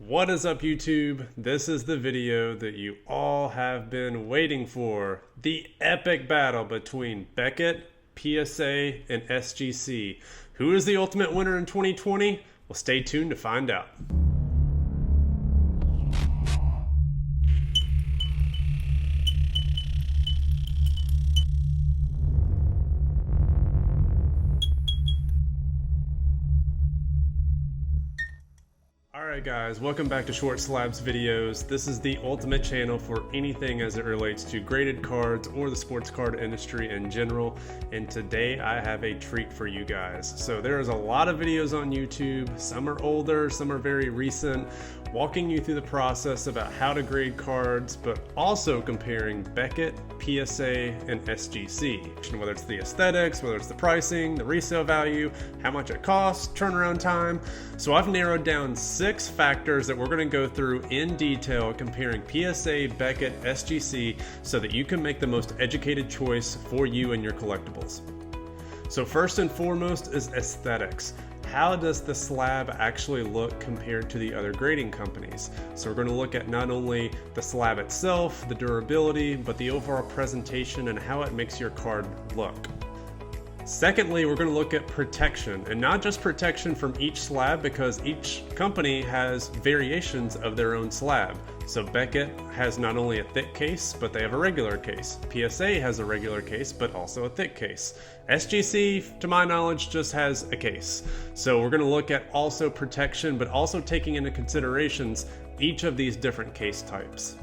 What is up, YouTube? This is the video that you all have been waiting for. The epic battle between Beckett, PSA, and SGC. Who is the ultimate winner in 2020? Well, stay tuned to find out. Alright guys, welcome back to Short Slabs videos. This is the ultimate channel for anything as it relates to graded cards or the sports card industry in general, and today I have a treat for you guys. So there is a lot of videos on YouTube, some are older, some are very recent, walking you through the process about how to grade cards, but also comparing Beckett, PSA, and SGC. Whether it's the aesthetics, whether it's the pricing, the resale value, how much it costs, turnaround time. So I've narrowed down 6 factors that we're going to go through in detail comparing PSA, Beckett, SGC so that you can make the most educated choice for you and your collectibles. So first and foremost is aesthetics. How does the slab actually look compared to the other grading companies? So we're going to look at not only the slab itself, the durability, but the overall presentation and how it makes your card look. Secondly, we're going to look at protection, and not just protection from each slab, because each company has variations of their own slab. So Beckett has not only a thick case, but they have a regular case. PSA has a regular case, but also a thick case. SGC, to my knowledge, just has a case. So we're going to look at also protection, but also taking into considerations each of these different case types.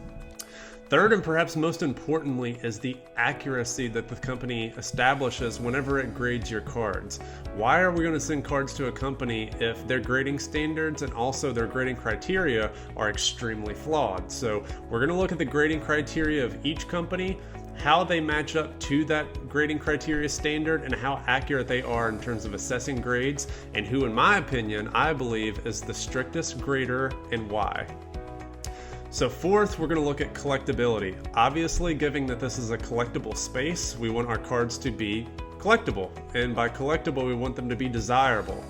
Third, and perhaps most importantly, is the accuracy that the company establishes whenever it grades your cards. Why are we going to send cards to a company if their grading standards and also their grading criteria are extremely flawed? So we're going to look at the grading criteria of each company, how they match up to that grading criteria standard, and how accurate they are in terms of assessing grades, and who, in my opinion, I believe is the strictest grader and why. So fourth, we're going to look at collectibility. Obviously, given that this is a collectible space, we want our cards to be collectible. And by collectible, we want them to be desirable.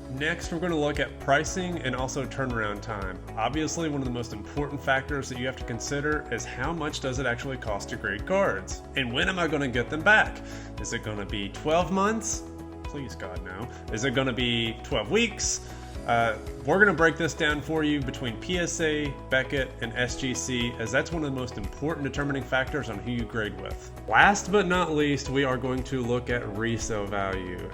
Next, we're going to look at pricing and also turnaround time. Obviously, one of the most important factors that you have to consider is how much does it actually cost to grade cards? And when am I going to get them back? Is it going to be 12 months? Please, God, no. Is it going to be 12 weeks? We're going to break this down for you between PSA, Beckett, and SGC, as that's one of the most important determining factors on who you grade with. Last but not least, we are going to look at resale value.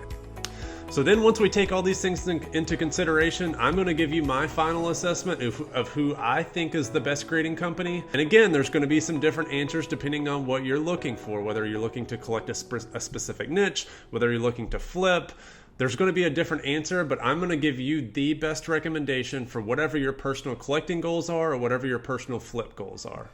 So then once we take all these things into consideration, I'm going to give you my final assessment of who I think is the best grading company. And again, there's going to be some different answers depending on what you're looking for, whether you're looking to collect a specific niche, whether you're looking to flip. There's going to be a different answer, but I'm going to give you the best recommendation for whatever your personal collecting goals are or whatever your personal flip goals are.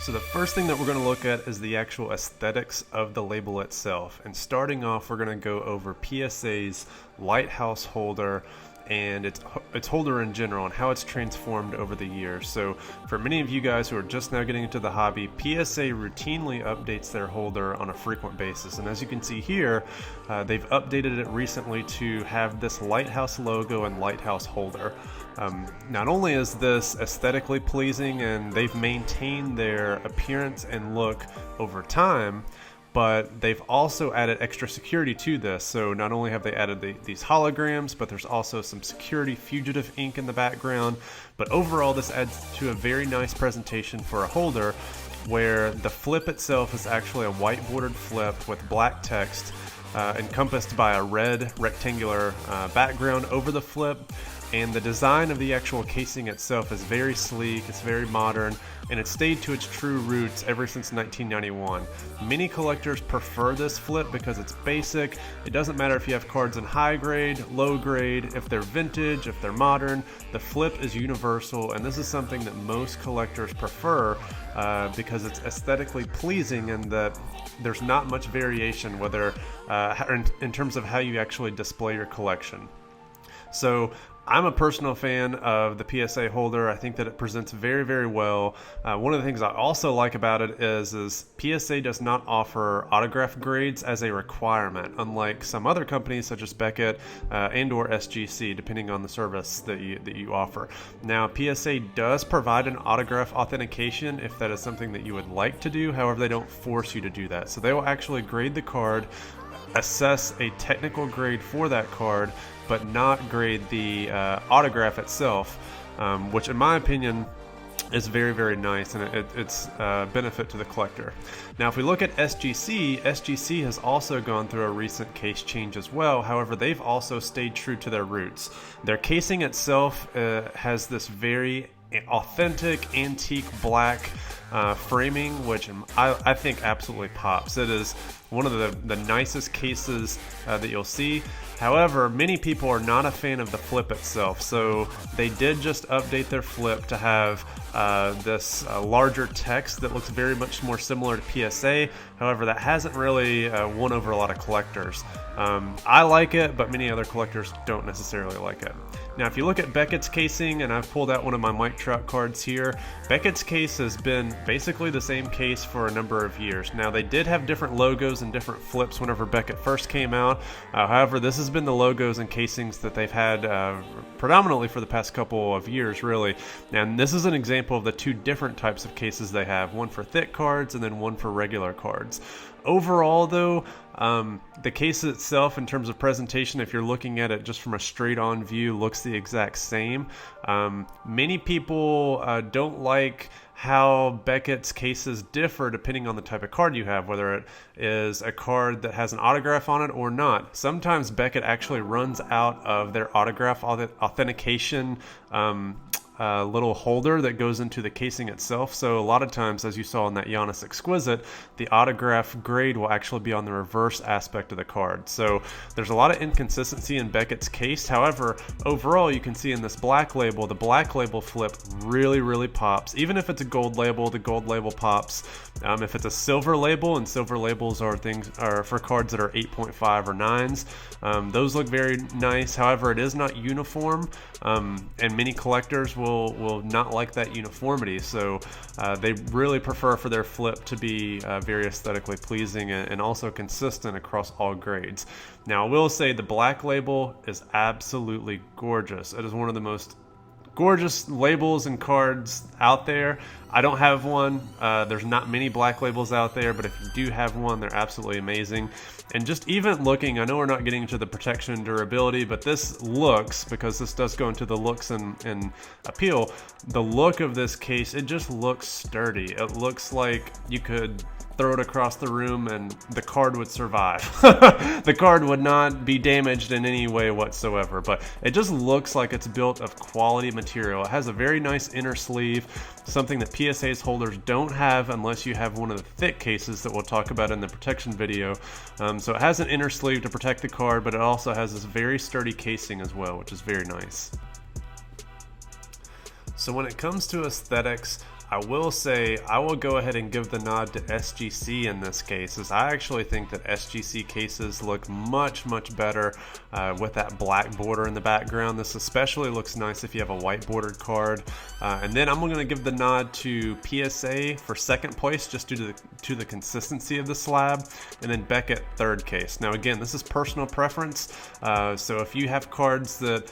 So the first thing that we're going to look at is the actual aesthetics of the label itself. And starting off, we're going to go over PSA's lighthouse holder and its holder in general and how it's transformed over the years. So for many of you guys who are just now getting into the hobby, PSA routinely updates their holder on a frequent basis. And as you can see here, they've updated it recently to have this lighthouse logo and lighthouse holder. Not only is this aesthetically pleasing and they've maintained their appearance and look over time, but they've also added extra security to this. So not only have they added these holograms, but there's also some security fugitive ink in the background. But overall, this adds to a very nice presentation for a holder, where the flip itself is actually a white bordered flip with black text encompassed by a red rectangular background over the flip. And the design of the actual casing itself is very sleek, it's very modern, and it's stayed to its true roots ever since 1991. Many collectors prefer this flip because it's basic. It doesn't matter if you have cards in high grade, low grade, if they're vintage, if they're modern. The flip is universal, and this is something that most collectors prefer because it's aesthetically pleasing and that there's not much variation whether in terms of how you actually display your collection. So I'm a personal fan of the PSA holder. I think that it presents very, very well. One of the things I also like about it is PSA does not offer autograph grades as a requirement, unlike some other companies such as Beckett and or SGC, depending on the service that you offer. Now, PSA does provide an autograph authentication if that is something that you would like to do. However, they don't force you to do that. So they will actually grade the card, assess a technical grade for that card, but not grade the autograph itself, which in my opinion is very, very nice, and it's a benefit to the collector. Now, if we look at SGC, SGC has also gone through a recent case change as well. However, they've also stayed true to their roots. Their casing itself has this very authentic antique black framing, which I think absolutely pops. It is one of the nicest cases that you'll see. However, many people are not a fan of the flip itself, so they did just update their flip to have this larger text that looks very much more similar to PSA. However, that hasn't really won over a lot of collectors. I like it, but many other collectors don't necessarily like it. Now, if you look at Beckett's casing, and I've pulled out one of my Mike Trout cards here, Beckett's case has been basically the same case for a number of years. Now, they did have different logos and different flips whenever Beckett first came out. However, this has been the logos and casings that they've had predominantly for the past couple of years, really. And this is an example of the two different types of cases they have, one for thick cards and then one for regular cards. Overall, though, the case itself, in terms of presentation, if you're looking at it just from a straight-on view, looks the exact same. Many people don't like how Beckett's cases differ depending on the type of card you have, whether it is a card that has an autograph on it or not. Sometimes Beckett actually runs out of their autograph authentication little holder that goes into the casing itself. So a lot of times, as you saw in that Giannis Exquisite, the autograph grade will actually be on the reverse aspect of the card. So there's a lot of inconsistency in Beckett's case. However, overall, you can see in this black label, the black label flip really, really pops. Even if it's a gold label, the gold label pops. If it's a silver label, and silver labels are for cards that are 8.5 or 9s, those look very nice. However, it is not uniform, and many collectors will not like that uniformity. So they really prefer for their flip to be very aesthetically pleasing and also consistent across all grades. Now, I will say the black label is absolutely gorgeous. It is one of the most gorgeous labels and cards out there. I don't have one. There's not many black labels out there, but if you do have one, they're absolutely amazing. And just even looking, I know we're not getting into the protection and durability, but this looks, because this does go into the looks and appeal, the look of this case, it just looks sturdy. It looks like you could throw it across the room and the card would survive. The card would not be damaged in any way whatsoever, but it just looks like it's built of quality material. It has a very nice inner sleeve, something that PSA's holders don't have unless you have one of the thick cases that we'll talk about in the protection video. So it has an inner sleeve to protect the card, but it also has this very sturdy casing as well, which is very nice. So when it comes to aesthetics, I will say I will go ahead and give the nod to SGC in this case, as I actually think that SGC cases look much, much better with that black border in the background. This especially looks nice if you have a white bordered card. And then I'm going to give the nod to PSA for second place, just due to the consistency of the slab, and then Beckett third case. Now again, this is personal preference, so if you have cards that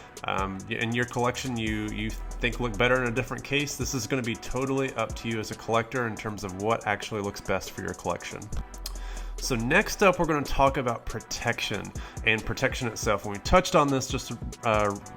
in your collection you think look better in a different case, this is going to be totally up to you as a collector in terms of what actually looks best for your collection. So next up, we're going to talk about protection and protection itself. And we touched on this just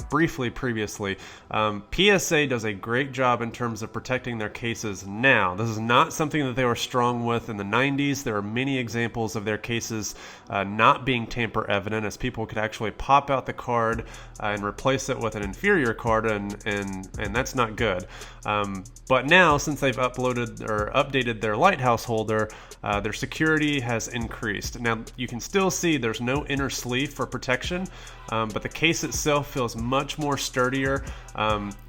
briefly previously. PSA does a great job in terms of protecting their cases now. This is not something that they were strong with in the 90s. There are many examples of their cases not being tamper evident, as people could actually pop out the card and replace it with an inferior card, and that's not good. But now, since they've uploaded or updated their lighthouse holder, their security has increased. Now, you can still see there's no inner sleeve for protection, but the case itself feels much more sturdier.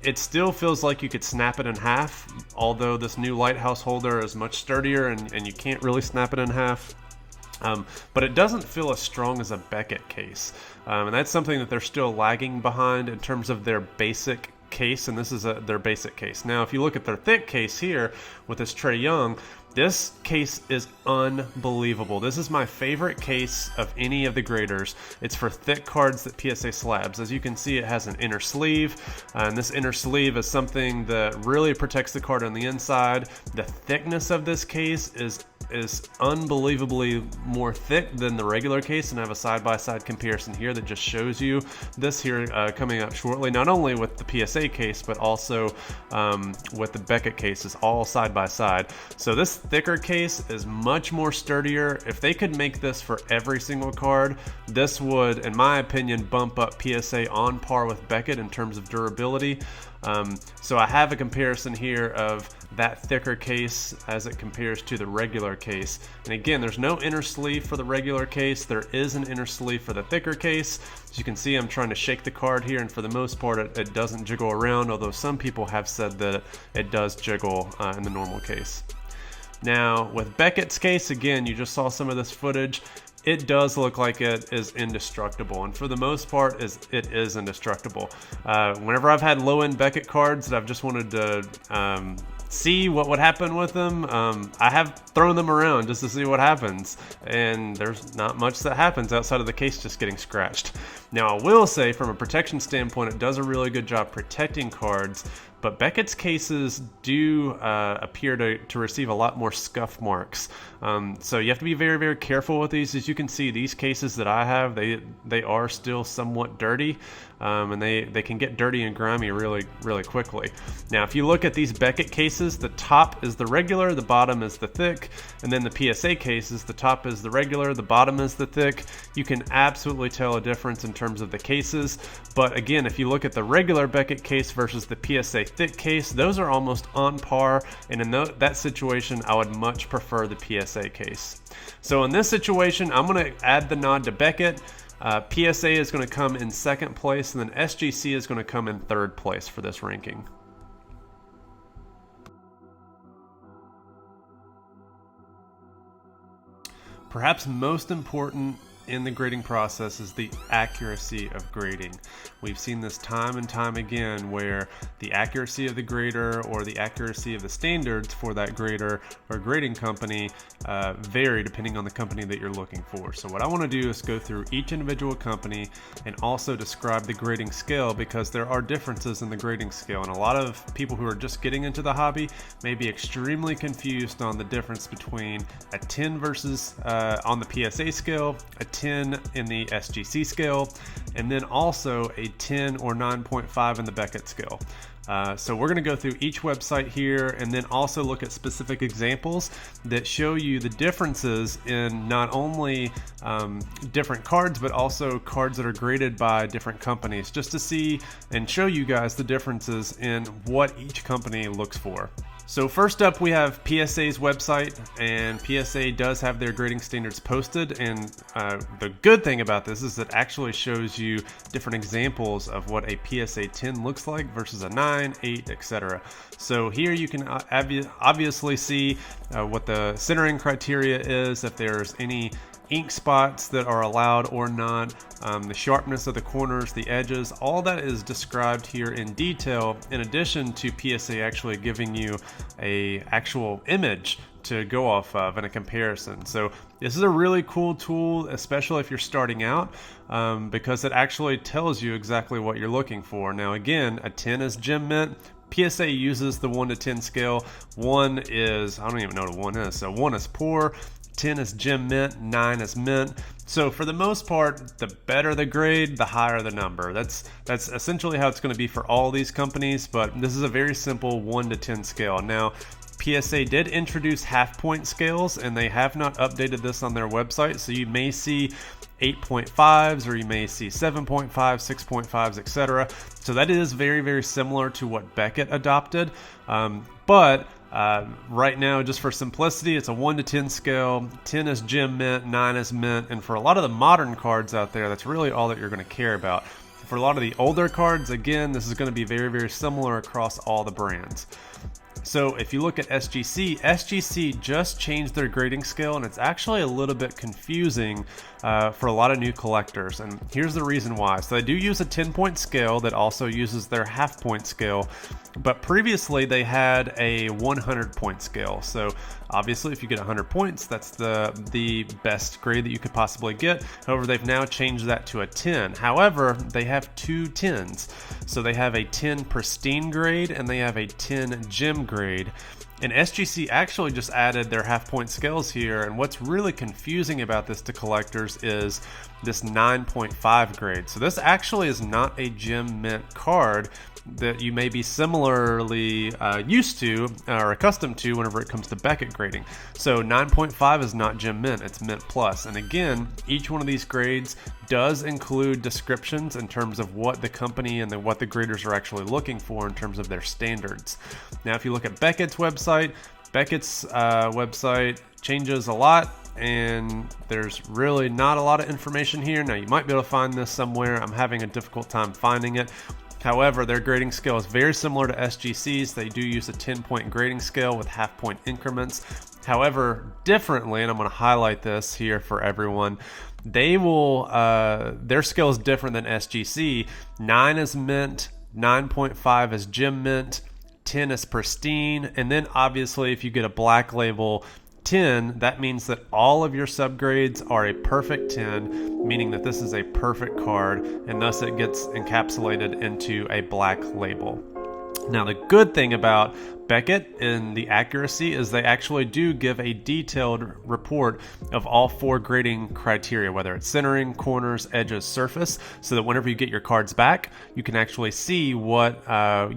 It still feels like you could snap it in half, although this new lighthouse holder is much sturdier and you can't really snap it in half. But it doesn't feel as strong as a Beckett case. And that's something that they're still lagging behind in terms of their basic case, and this is their basic case. Now, if you look at their thick case here with this Trae Young, this case is unbelievable. This is my favorite case of any of the graders. It's for thick cards that PSA slabs. As you can see, it has an inner sleeve, and this inner sleeve is something that really protects the card on the inside. The thickness of this case is unbelievably more thick than the regular case, and I have a side-by-side comparison here that just shows you this here coming up shortly, not only with the PSA case but also with the Beckett cases, all side-by-side. So this thicker case is much more sturdier. If they could make this for every single card, this would, in my opinion, bump up PSA on par with Beckett in terms of durability. So I have a comparison here of that thicker case as it compares to the regular case. And again, there's no inner sleeve for the regular case. There is an inner sleeve for the thicker case. As you can see, I'm trying to shake the card here, and for the most part, it doesn't jiggle around, although some people have said that it does jiggle in the normal case. Now, with Beckett's case, again, you just saw some of this footage. It does look like it is indestructible, and for the most part, it is indestructible. Whenever I've had low-end Beckett cards that I've just wanted to see what would happen with them, I have thrown them around just to see what happens, and there's not much that happens outside of the case just getting scratched. Now, I will say, from a protection standpoint, it does a really good job protecting cards, but Beckett's cases do appear to receive a lot more scuff marks. So you have to be very, very careful with these. As you can see, these cases that I have, they are still somewhat dirty, and they can get dirty and grimy really, really quickly. Now, if you look at these Beckett cases, the top is the regular, the bottom is the thick, and then the PSA cases, the top is the regular, the bottom is the thick. You can absolutely tell a difference in terms of the cases. But again, if you look at the regular Beckett case versus the PSA thick case, those are almost on par, and in that situation, I would much prefer the PSA case. So in this situation, I'm going to add the nod to Beckett. PSA is going to come in second place, and then SGC is going to come in third place for this ranking. Perhaps most important in the grading process is the accuracy of grading. We've seen this time and time again where the accuracy of the grader or the accuracy of the standards for that grader or grading company vary depending on the company that you're looking for. So what I want to do is go through each individual company and also describe the grading scale, because there are differences in the grading scale, and a lot of people who are just getting into the hobby may be extremely confused on the difference between a 10 versus on the PSA scale, a 10 in the SGC scale, and then also a 10 or 9.5 in the Beckett scale. So we're going to go through each website here and then also look at specific examples that show you the differences in not only different cards, but also cards that are graded by different companies, just to see and show you guys the differences in what each company looks for. So first up, we have PSA's website, and PSA does have their grading standards posted, and the good thing about this is it actually shows you different examples of what a PSA 10 looks like versus a 9, 8, etc. So here you can obviously see what the centering criteria is, if there's any ink spots that are allowed or not, the sharpness of the corners, the edges, all that is described here in detail, in addition to PSA actually giving you a actual image to go off of in a comparison. So this is a really cool tool, especially if you're starting out, because it actually tells you exactly what you're looking for. Now again, a 10 is gem mint. PSA uses the 1 to 10 scale. 1 is, I don't even know what a 1 is, so 1 is poor, 10 is gem mint, 9 is mint. So for the most part, the better the grade, the higher the number. That's essentially how it's going to be for all these companies, but this is a very simple 1 to 10 scale. Now, PSA did introduce half-point scales, and they have not updated this on their website, so you may see 8.5s or you may see 7.5, 6.5s, etc. So that is very, very similar to what Beckett adopted, but right now, just for simplicity, it's a 1 to 10 scale. 10 is gem mint, 9 is mint, and for a lot of the modern cards out there, that's really all that you're going to care about. For a lot of the older cards, again, this is going to be very, very similar across all the brands. So if you look at SGC, SGC just changed their grading scale, and it's actually a little bit confusing for a lot of new collectors. And here's the reason why. So they do use a 10-point scale that also uses their half-point scale, but previously they had a 100-point scale. So obviously if you get 100 points, that's the best grade that you could possibly get. However, they've now changed that to a 10. However, they have two 10s. So they have a 10 pristine grade and they have a 10 gem grade. And SGC actually just added their half-point scales here, and what's really confusing about this to collectors is this 9.5 grade. So this actually is not a gem mint card that you may be similarly used to or accustomed to whenever it comes to Beckett grading. So 9.5 is not gem mint, it's mint plus. And again, each one of these grades does include descriptions in terms of what the company and what the graders are actually looking for in terms of their standards. Now, if you look at Beckett's website changes a lot, and there's really not a lot of information here. Now, you might be able to find this somewhere. I'm having a difficult time finding it. However, their grading scale is very similar to SGC's. They do use a 10-point grading scale with half-point increments. However, differently, and I'm going to highlight this here for everyone, they will their scale is different than SGC. 9 is mint, 9.5 is gem mint, 10 is pristine, and then obviously if you get a black label 10, that means that all of your subgrades are a perfect 10, meaning that this is a perfect card, and thus it gets encapsulated into a black label. Now, the good thing about Beckett and the accuracy is they actually do give a detailed report of all 4 grading criteria, whether it's centering, corners, edges, surface, so that whenever you get your cards back, you can actually see what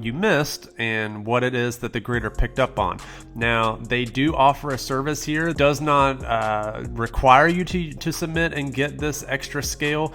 you missed and what it is that the grader picked up on. Now, they do offer a service here. It does not require you to submit and get this extra scale.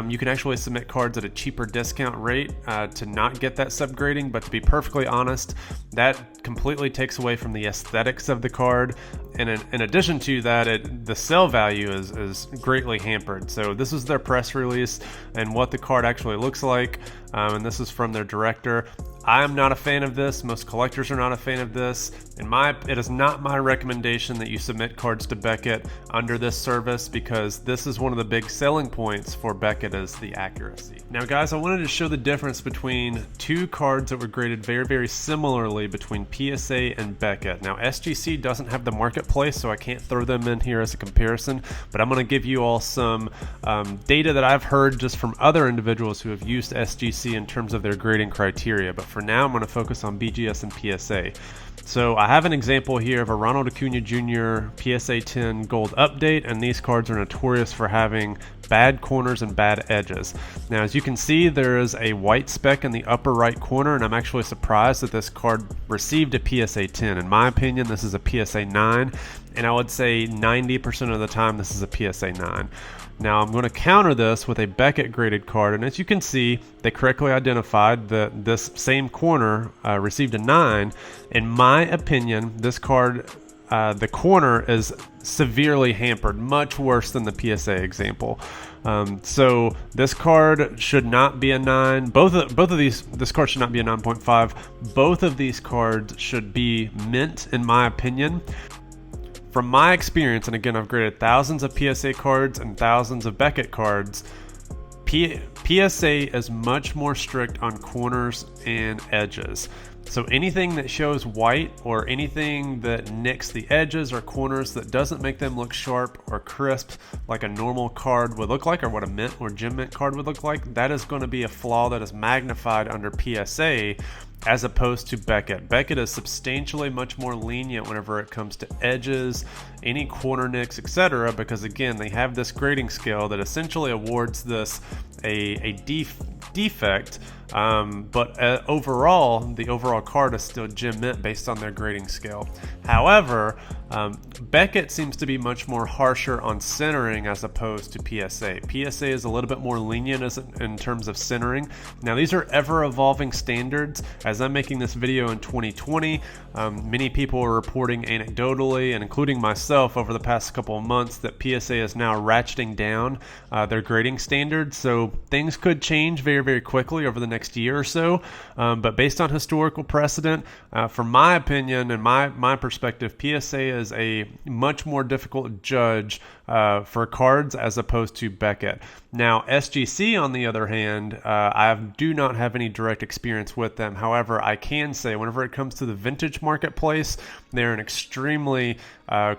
You can actually submit cards at a cheaper discount rate to not get that subgrading, but to be perfectly honest, that completely takes away from the aesthetics of the card, and in addition to that, the sell value is greatly hampered. So this is their press release and what the card actually looks like, and this is from their director. I am not a fan of this. Most collectors are not a fan of this. It is not my recommendation that you submit cards to Beckett under this service, because this is one of the big selling points for Beckett is the accuracy. Now, guys, I wanted to show the difference between two cards that were graded very, very similarly between PSA and Beckett. Now, SGC doesn't have the marketplace, so I can't throw them in here as a comparison, but I'm going to give you all some data that I've heard just from other individuals who have used SGC in terms of their grading criteria. But for now, I'm going to focus on BGS and PSA. So I have an example here of a Ronald Acuna Jr. PSA 10 gold update, and these cards are notorious for having bad corners and bad edges. Now, as you can see, there is a white speck in the upper right corner, and I'm actually surprised that this card received a PSA 10. In my opinion, this is a PSA 9, and I would say 90% of the time this is a PSA 9. Now, I'm going to counter this with a Beckett graded card, and as you can see, they correctly identified that this same corner received a 9. In my opinion, this card, the corner is severely hampered, much worse than the PSA example. So this card should not be a 9. Both of these, this card should not be a 9.5. Both of these cards should be mint, in my opinion. From my experience, and again, I've graded thousands of PSA cards and thousands of Beckett cards, PSA is much more strict on corners and edges. So anything that shows white or anything that nicks the edges or corners that doesn't make them look sharp or crisp like a normal card would look like, or what a mint or gem mint card would look like, that is going to be a flaw that is magnified under PSA as opposed to Beckett. Beckett is substantially much more lenient whenever it comes to edges, any corner nicks, etc., because again, they have this grading scale that essentially awards this a defect, but overall, the overall card is still gem mint based on their grading scale. However, Beckett seems to be much more harsher on centering as opposed to PSA. PSA is a little bit more lenient in terms of centering. Now, these are ever-evolving standards. As I'm making this video in 2020, many people are reporting anecdotally, and including myself over the past couple of months, that PSA is now ratcheting down their grading standards. So things could change very, very quickly over the next year or so. But based on historical precedent, from my opinion and my perspective, PSA is a much more difficult judge for cards as opposed to Beckett. Now, SGC, on the other hand, I do not have any direct experience with them. However, I can say whenever it comes to the vintage marketplace, they're an extremely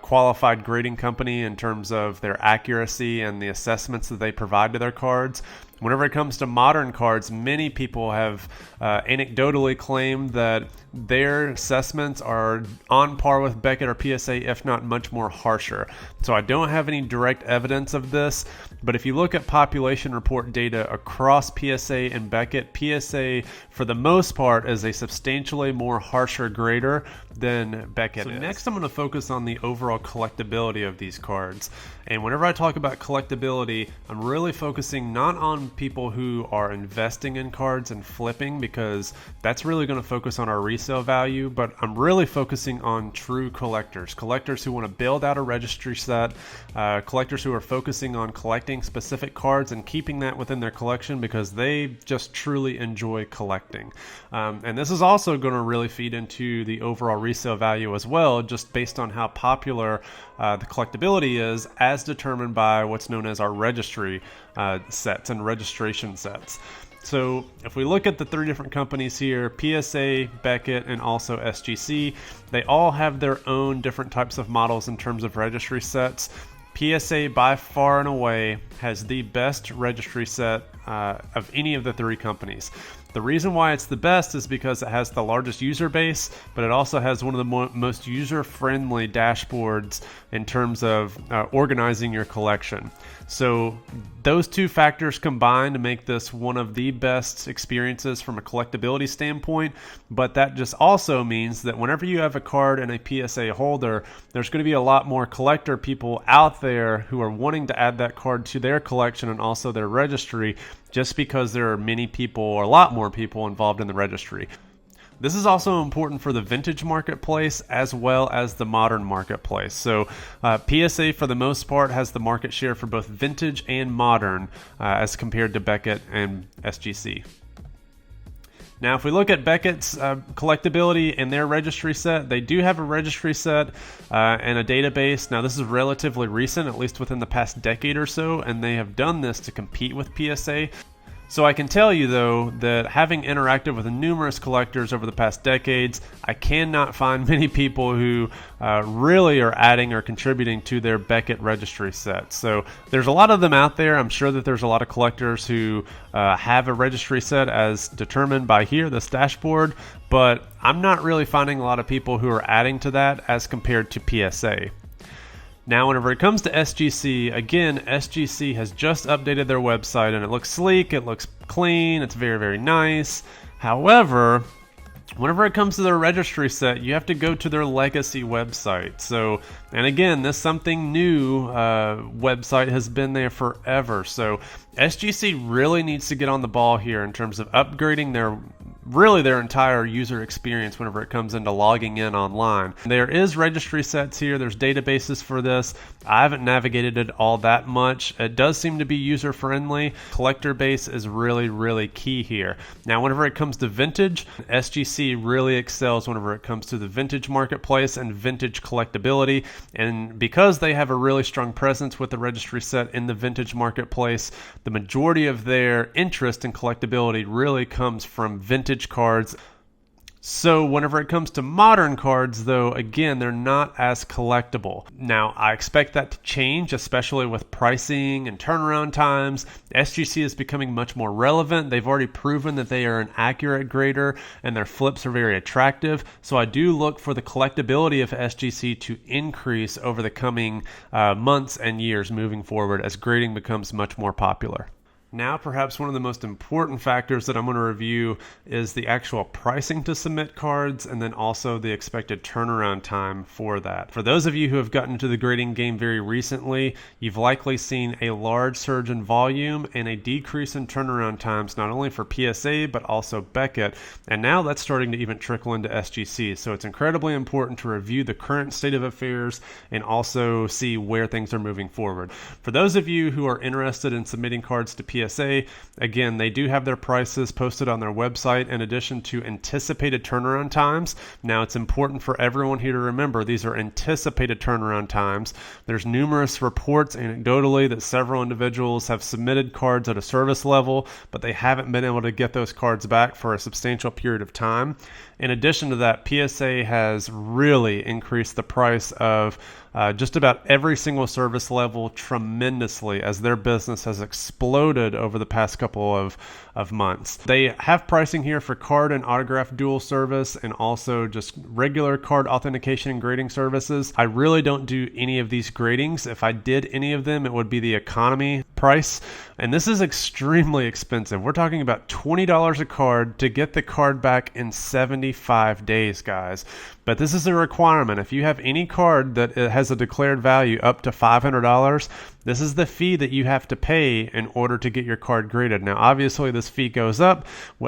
qualified grading company in terms of their accuracy and the assessments that they provide to their cards. Whenever it comes to modern cards, many people have anecdotally claimed that their assessments are on par with Beckett or PSA, if not much more harsher. So I don't have any direct evidence of this, but if you look at population report data across PSA and Beckett, PSA for the most part is a substantially more harsher grader than Beckett is. Next, I'm going to focus on the overall collectability of these cards. And whenever I talk about collectability, I'm really focusing not on people who are investing in cards and flipping, because that's really going to focus on our resale value, but I'm really focusing on true collectors who want to build out a registry set, collectors who are focusing on collecting specific cards and keeping that within their collection because they just truly enjoy collecting. And this is also going to really feed into the overall resale value as well, just based on how popular the collectability is, as determined by what's known as our registry sets and registration sets. So if we look at the three different companies here, PSA, Beckett, and also SGC, they all have their own different types of models in terms of registry sets. PSA by far and away has the best registry set of any of the three companies. The reason why it's the best is because it has the largest user base, but it also has one of the most user-friendly dashboards in terms of organizing your collection. So those two factors combine to make this one of the best experiences from a collectability standpoint, but that just also means that whenever you have a card and a PSA holder, there's going to be a lot more collector people out there who are wanting to add that card to their collection and also their registry, just because there are many people, or a lot more people, involved in the registry. This is also important for the vintage marketplace as well as the modern marketplace. So PSA for the most part has the market share for both vintage and modern as compared to Beckett and SGC. Now, if we look at Beckett's collectability and their registry set, they do have a registry set and a database. Now, this is relatively recent, at least within the past decade or so, and they have done this to compete with PSA. So I can tell you, though, that having interacted with numerous collectors over the past decades, I cannot find many people who really are adding or contributing to their Beckett registry set. So there's a lot of them out there. I'm sure that there's a lot of collectors who have a registry set as determined by here, this dashboard, but I'm not really finding a lot of people who are adding to that as compared to PSA. Now, whenever it comes to SGC, again, SGC has just updated their website and it looks sleek, it looks clean, it's very, very nice. However, whenever it comes to their registry set, you have to go to their legacy website. So, and again, this something new website has been there forever. So SGC really needs to get on the ball here in terms of upgrading their entire user experience whenever it comes into logging in online. There is registry sets here, there's databases for this. I haven't navigated it all that much. It does seem to be user friendly. Collector base is really, really key here. Now, whenever it comes to vintage, SGC really excels whenever it comes to the vintage marketplace and vintage collectability. And because they have a really strong presence with the registry set in the vintage marketplace, the majority of their interest in collectability really comes from vintage cards. So whenever it comes to modern cards, though, again, they're not as collectible. Now, I expect that to change, especially with pricing and turnaround times. SGC is becoming much more relevant. They've already proven that they are an accurate grader and their flips are very attractive. So I do look for the collectability of SGC to increase over the coming months and years moving forward as grading becomes much more popular. Now, perhaps one of the most important factors that I'm going to review is the actual pricing to submit cards and then also the expected turnaround time for that. For those of you who have gotten into the grading game very recently, you've likely seen a large surge in volume and a decrease in turnaround times, not only for PSA, but also Beckett. And now that's starting to even trickle into SGC. So it's incredibly important to review the current state of affairs and also see where things are moving forward. For those of you who are interested in submitting cards to PSA, PSA. Again, they do have their prices posted on their website in addition to anticipated turnaround times. Now, it's important for everyone here to remember these are anticipated turnaround times. There's numerous reports anecdotally that several individuals have submitted cards at a service level, but they haven't been able to get those cards back for a substantial period of time. In addition to that, PSA has really increased the price of just about every single service level tremendously as their business has exploded over the past couple of months. They have pricing here for card and autograph dual service and also just regular card authentication and grading services. I really don't do any of these gradings. If I did any of them, it would be the economy price. And this is extremely expensive. We're talking about $20 a card to get the card back in 75 days, guys. But this is a requirement. If you have any card that has a declared value up to $500, this is the fee that you have to pay in order to get your card graded. Now, obviously, this fee goes up,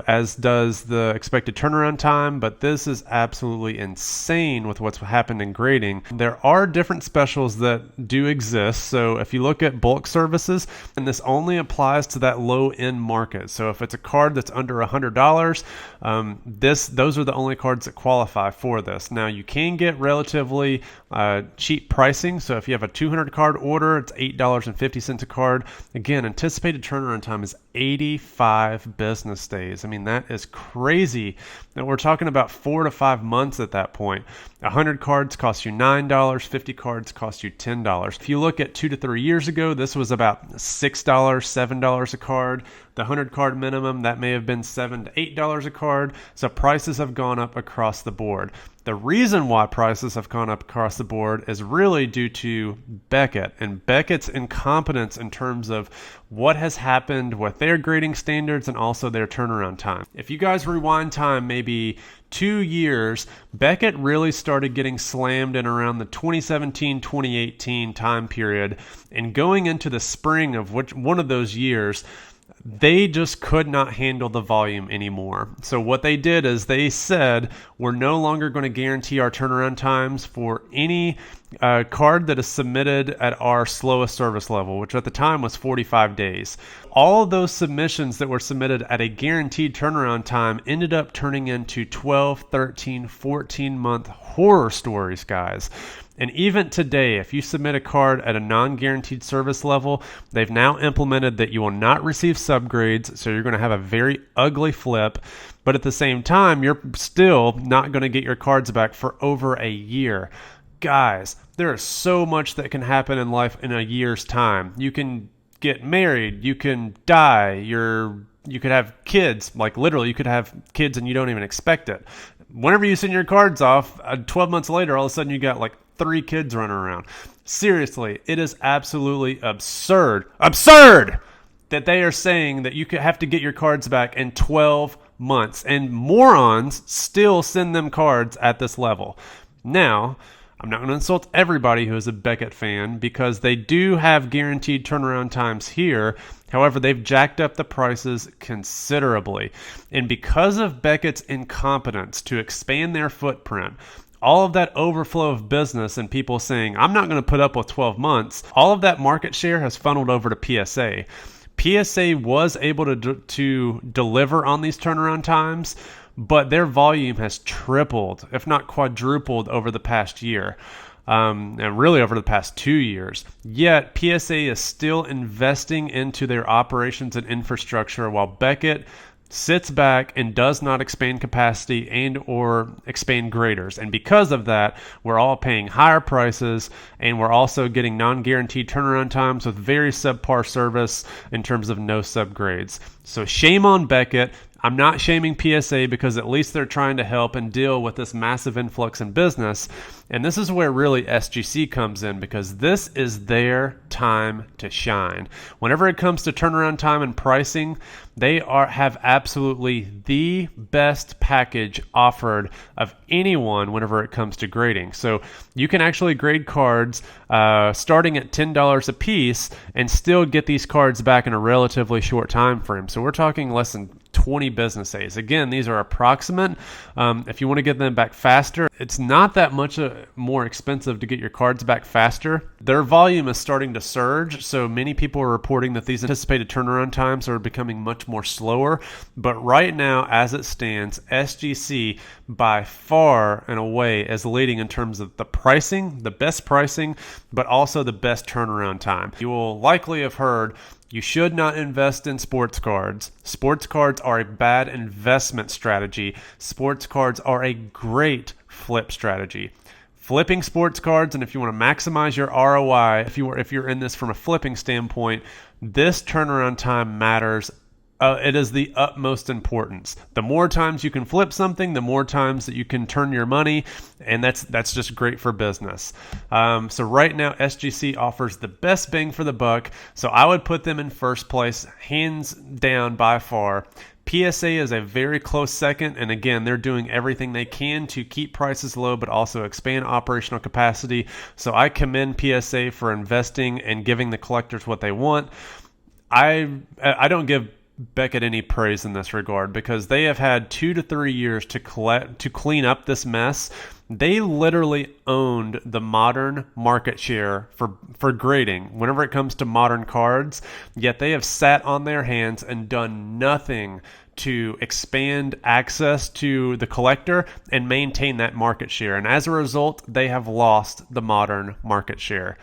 as does the expected turnaround time, but this is absolutely insane with what's happened in grading. There are different specials that do exist. So if you look at bulk services, and this only applies to that low-end market. So if it's a card that's under $100, those are the only cards that qualify for this. Now, you can get relatively cheap pricing. So if you have a 200 card order, it's $8.50 a card. Again, anticipated turnaround time is 85 business days. I mean, that is crazy. And we're talking about 4 to 5 months at that point. 100 cards cost you $9, 50 cards cost you $10. If you look at 2 to 3 years ago, this was about $6, $7 a card. The 100 card minimum, that may have been $7 to $8 a card. So prices have gone up across the board. The reason why prices have gone up across the board is really due to Beckett and Beckett's incompetence in terms of what has happened with their grading standards and also their turnaround time. If you guys rewind time maybe 2 years, Beckett really started getting slammed in around the 2017-2018 time period. And going into the spring of one of those years, they just could not handle the volume anymore. So what they did is they said, we're no longer going to guarantee our turnaround times for any card that is submitted at our slowest service level, which at the time was 45 days. All of those submissions that were submitted at a guaranteed turnaround time ended up turning into 12, 13, 14-month horror stories, guys. And even today, if you submit a card at a non-guaranteed service level, they've now implemented that you will not receive subgrades, so you're going to have a very ugly flip. But at the same time, you're still not going to get your cards back for over a year. Guys, there is so much that can happen in life in a year's time. You can get married, you can die, you could have kids, like literally you could have kids and you don't even expect it. Whenever you send your cards off, 12 months later, all of a sudden you got like 3 kids running around. Seriously, it is absolutely absurd that they are saying that you could have to get your cards back in 12 months, and morons still send them cards at this level. Now, I'm not going to insult everybody who is a Beckett fan because they do have guaranteed turnaround times here. However, they've jacked up the prices considerably. And because of Beckett's incompetence to expand their footprint, all of that overflow of business and people saying, I'm not going to put up with 12 months, all of that market share has funneled over to PSA. PSA was able to deliver on these turnaround times, but their volume has tripled, if not quadrupled, over the past year, and really over the past 2 years. Yet, PSA is still investing into their operations and infrastructure while Beckett sits back and does not expand capacity and or expand graders. And because of that, we're all paying higher prices, and we're also getting non-guaranteed turnaround times with very subpar service in terms of no subgrades. So shame on Beckett. I'm not shaming PSA because at least they're trying to help and deal with this massive influx in business. And this is where really SGC comes in, because this is their time to shine. Whenever it comes to turnaround time and pricing, they have absolutely the best package offered of anyone whenever it comes to grading. So you can actually grade cards starting at $10 a piece and still get these cards back in a relatively short time frame. So we're talking less than 20 business days. Again, these are approximate. If you want to get them back faster, it's not that much more expensive to get your cards back faster. Their volume is starting to surge, so many people are reporting that these anticipated turnaround times are becoming much more slower. But right now, as it stands, SGC by far and away is leading in terms of the pricing, the best pricing, but also the best turnaround time. You will likely have heard you should not invest in sports cards. Sports cards are a bad investment strategy. Sports cards are a great flip strategy. Flipping sports cards, and if you want to maximize your ROI, if you're in this from a flipping standpoint, this turnaround time matters. It is the utmost importance. The more times you can flip something, the more times that you can turn your money, and that's just great for business. So right now, SGC offers the best bang for the buck, so I would put them in first place, hands down by far. PSA is a very close second, and again, they're doing everything they can to keep prices low, but also expand operational capacity. So I commend PSA for investing and giving the collectors what they want. I don't give Beckett any praise in this regard because they have had 2 to 3 years to clean up this mess. They literally owned the modern market share for grading whenever it comes to modern cards, yet they have sat on their hands and done nothing to expand access to the collector and maintain that market share. And as a result, they have lost the modern market share.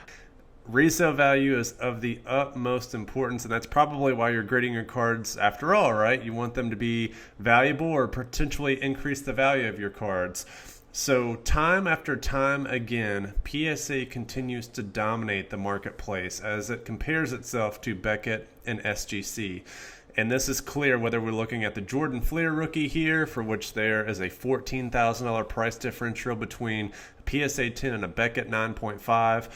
Resale value is of the utmost importance, and that's probably why you're grading your cards after all, right? You want them to be valuable or potentially increase the value of your cards. So time after time again, PSA continues to dominate the marketplace as it compares itself to Beckett and SGC. And this is clear whether we're looking at the Jordan Fleer rookie here, for which there is a $14,000 price differential between a PSA 10 and a Beckett 9.5.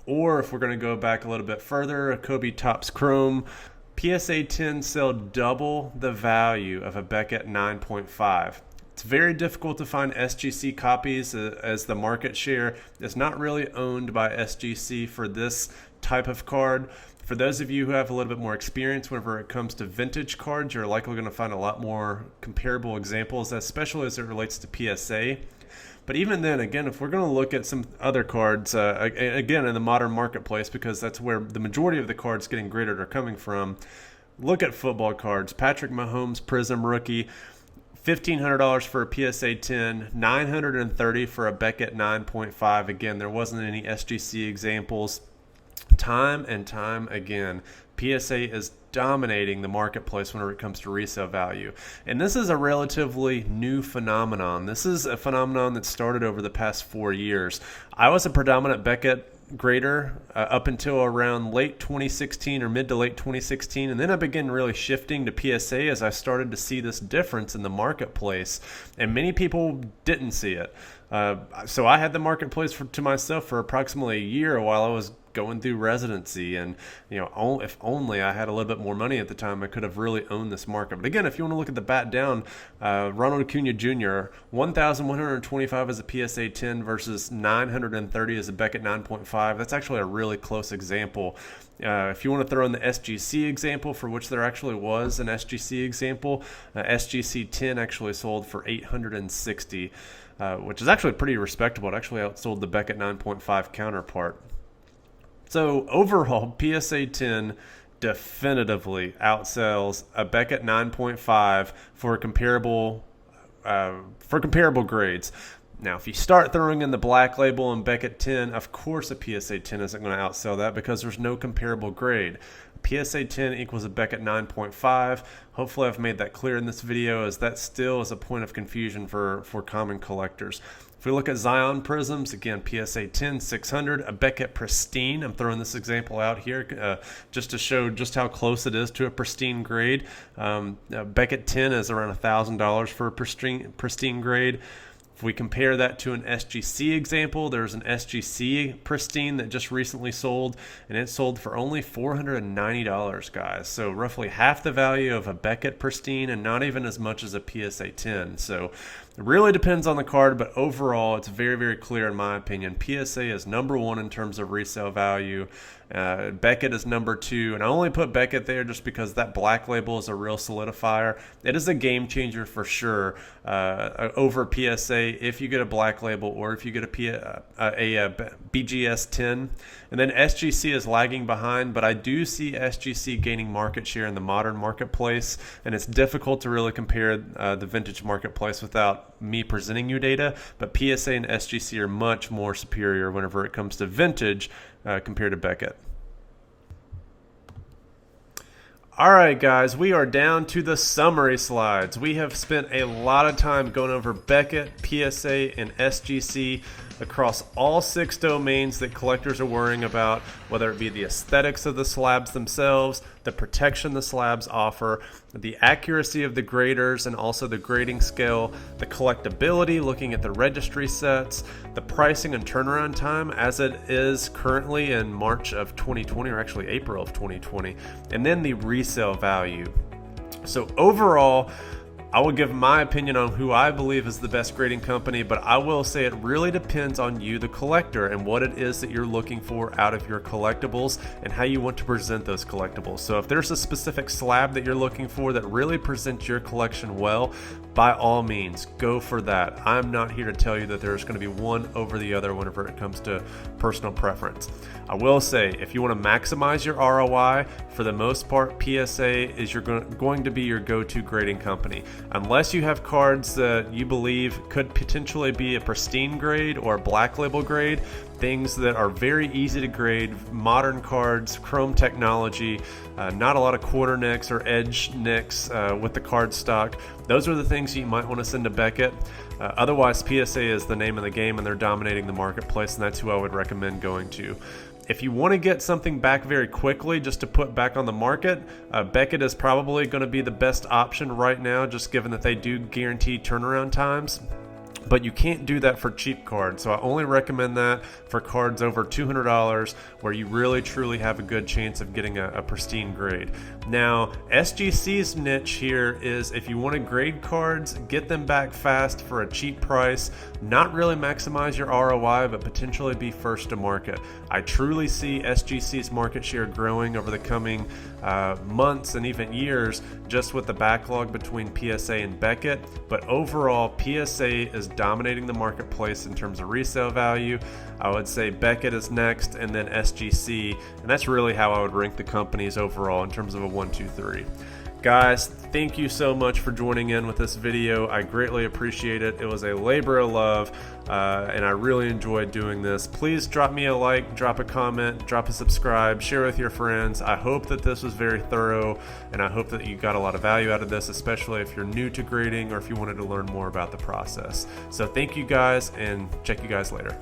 Or if we're going to go back a little bit further, a Kobe Topps Chrome, PSA 10 sell double the value of a Beckett 9.5. It's very difficult to find SGC copies as the market share is not really owned by SGC for this type of card. For those of you who have a little bit more experience whenever it comes to vintage cards, you're likely going to find a lot more comparable examples, especially as it relates to PSA. But even then, again, if we're going to look at some other cards, again, in the modern marketplace, because that's where the majority of the cards getting graded are coming from, look at football cards. Patrick Mahomes Prism rookie, $1,500 for a PSA 10, $930 for a Beckett 9.5. Again, there wasn't any SGC examples. Time and time again, PSA is dominating the marketplace whenever it comes to resale value. And this is a relatively new phenomenon. This is a phenomenon that started over the past 4 years. I was a predominant Beckett grader up until around late 2016 or mid to late 2016, and then I began really shifting to PSA as I started to see this difference in the marketplace, and many people didn't see it. So I had the marketplace to myself for approximately a year while I was going through residency, and if only I had a little bit more money at the time, I could have really owned this market. But again, if you want to look at the bat down, Ronald Acuna Jr., 1,125 as a PSA 10 versus 930 as a Beckett 9.5. That's actually a really close example. If you want to throw in the SGC example, for which there actually was an SGC example, SGC 10 actually sold for $860, which is actually pretty respectable. It actually outsold the Beckett 9.5 counterpart. So overall, PSA 10 definitively outsells a Beckett 9.5 for comparable grades. Now, if you start throwing in the black label and Beckett 10, of course a PSA 10 isn't going to outsell that because there's no comparable grade. PSA 10 equals a Beckett 9.5. Hopefully I've made that clear in this video, as that still is a point of confusion for common collectors. If we look at Zion Prisms, again, PSA 10, 600, a Beckett Pristine. I'm throwing this example out here just to show just how close it is to a pristine grade. Beckett 10 is around $1,000 for a pristine grade. If we compare that to an SGC example, there's an SGC Pristine that just recently sold, and it sold for only $490, guys. So roughly half the value of a Beckett Pristine and not even as much as a PSA 10. So It really depends on the card, but overall, it's very, very clear in my opinion. PSA is number one in terms of resale value. Beckett is number two, and I only put Beckett there just because that black label is a real solidifier. It is a game changer for sure over PSA if you get a black label or if you get a BGS 10. And then SGC is lagging behind, but I do see SGC gaining market share in the modern marketplace, and it's difficult to really compare the vintage marketplace without me presenting you data, but PSA and SGC are much more superior whenever it comes to vintage compared to Beckett. All right, guys, we are down to the summary slides. We have spent a lot of time going over Beckett, PSA, and SGC across all 6 domains that collectors are worrying about, whether it be the aesthetics of the slabs themselves, the protection the slabs offer, the accuracy of the graders and also the grading scale, the collectibility, looking at the registry sets, the pricing and turnaround time as it is currently in March of 2020, or actually April of 2020, and then the resale value. So overall, I will give my opinion on who I believe is the best grading company, but I will say it really depends on you, the collector, and what it is that you're looking for out of your collectibles and how you want to present those collectibles. So if there's a specific slab that you're looking for that really presents your collection well, by all means, go for that. I'm not here to tell you that there's going to be one over the other whenever it comes to personal preference. I will say, if you want to maximize your ROI, for the most part, PSA is going to be your go-to grading company. Unless you have cards that you believe could potentially be a pristine grade or a black label grade, things that are very easy to grade, modern cards, chrome technology, not a lot of quarter nicks or edge nicks with the card stock. Those are the things you might want to send to Beckett. Otherwise, PSA is the name of the game and they're dominating the marketplace, and that's who I would recommend going to. If you want to get something back very quickly just to put back on the market, Beckett is probably going to be the best option right now, just given that they do guarantee turnaround times. But you can't do that for cheap cards, so I only recommend that for cards over $200 where you really truly have a good chance of getting a pristine grade. Now, SGC's niche here is if you want to grade cards, get them back fast for a cheap price, not really maximize your ROI, but potentially be first to market. I truly see SGC's market share growing over the coming months and even years just with the backlog between PSA and Beckett, but overall PSA is dominating the marketplace in terms of resale value. I would say Beckett is next and then SGC, and that's really how I would rank the companies overall in terms of a 1, 2, 3. Guys, thank you so much for joining in with this video. I greatly appreciate it. It was a labor of love, and I really enjoyed doing this. Please drop me a like, drop a comment, drop a subscribe, share with your friends. I hope that this was very thorough, and I hope that you got a lot of value out of this, especially if you're new to grading or if you wanted to learn more about the process. So thank you guys, and check you guys later.